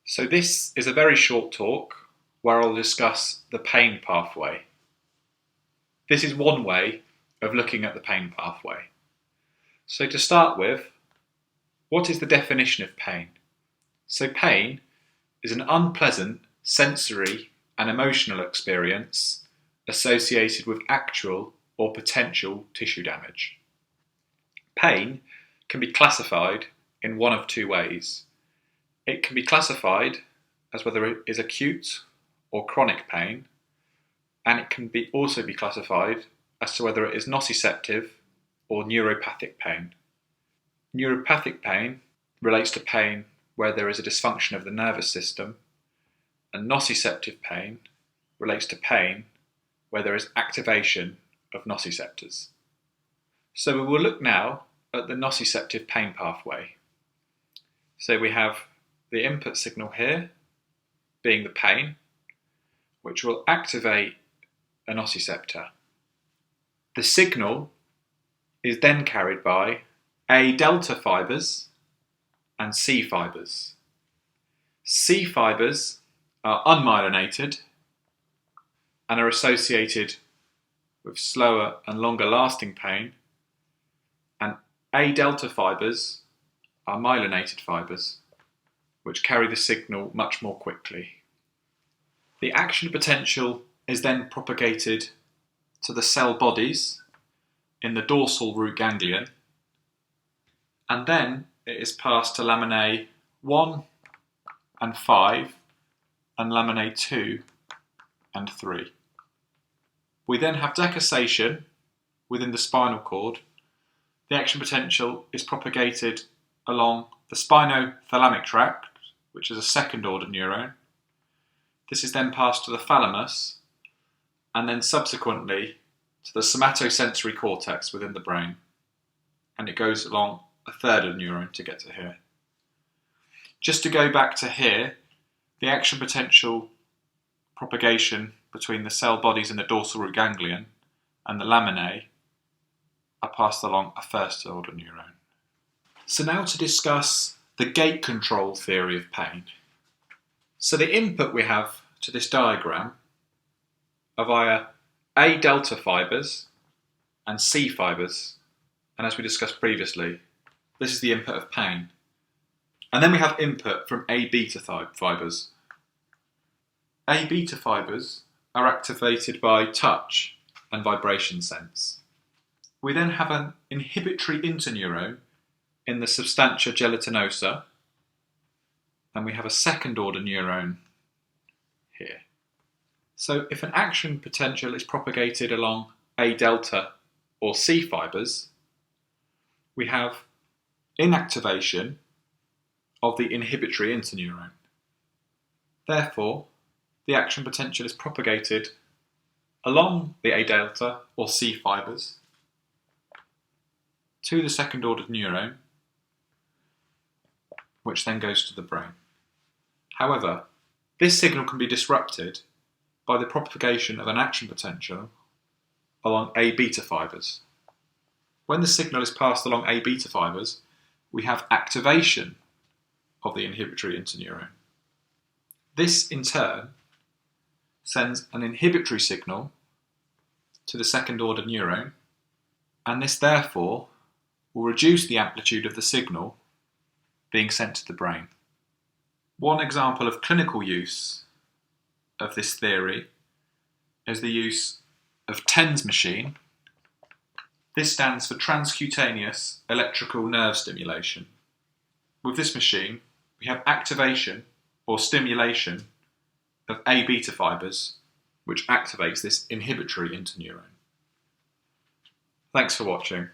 So this is a very short talk where I'll discuss the pain pathway. This is one way of looking at the pain pathway. So to start with, what is the definition of pain? So pain is an unpleasant sensory and emotional experience associated with actual or potential tissue damage. Pain can be classified in one of two ways. It can be classified as whether it is acute or chronic pain, and it can also be classified as to whether it is nociceptive or neuropathic pain. Neuropathic pain relates to pain where there is a dysfunction of the nervous system, and nociceptive pain relates to pain where there is activation of nociceptors. So we will look now at the nociceptive pain pathway. So we have the input signal here being the pain, which will activate a nociceptor. The signal is then carried by A delta fibres and C fibres. C fibres are unmyelinated and are associated with slower and longer lasting pain, and A delta fibres are myelinated fibres which carry the signal much more quickly. The action potential is then propagated to the cell bodies in the dorsal root ganglion, and then it is passed to laminae 1 and 5 and laminae 2 and 3. We then have decussation within the spinal cord. The action potential is propagated along the spinothalamic tract, which is a second order neuron. This is then passed to the thalamus and then subsequently to the somatosensory cortex within the brain, and it goes along a third of the neuron to get to here. Just to go back to here, the action potential propagation between the cell bodies in the dorsal root ganglion and the laminae are passed along a first order neuron. So now to discuss the gate control theory of pain. So the input we have to this diagram are via A delta fibres and C fibres, and as we discussed previously, this is the input of pain. And then we have input from A beta fibres. A beta fibres are activated by touch and vibration sense. We then have an inhibitory interneuron in the substantia gelatinosa, and we have a second order neuron here. So if an action potential is propagated along A delta or C fibres, we have inactivation of the inhibitory interneuron. Therefore, the action potential is propagated along the A delta or C fibres to the second order neuron, which then goes to the brain. However, this signal can be disrupted by the propagation of an action potential along A beta fibres. When the signal is passed along A beta fibres, we have activation of the inhibitory interneuron. This in turn sends an inhibitory signal to the second order neuron, and this therefore will reduce the amplitude of the signal being sent to the brain. One example of clinical use of this theory is the use of TENS machine. This stands for Transcutaneous Electrical Nerve Stimulation. With this machine, we have activation or stimulation of A beta fibres, which activates this inhibitory interneuron. Thanks for watching.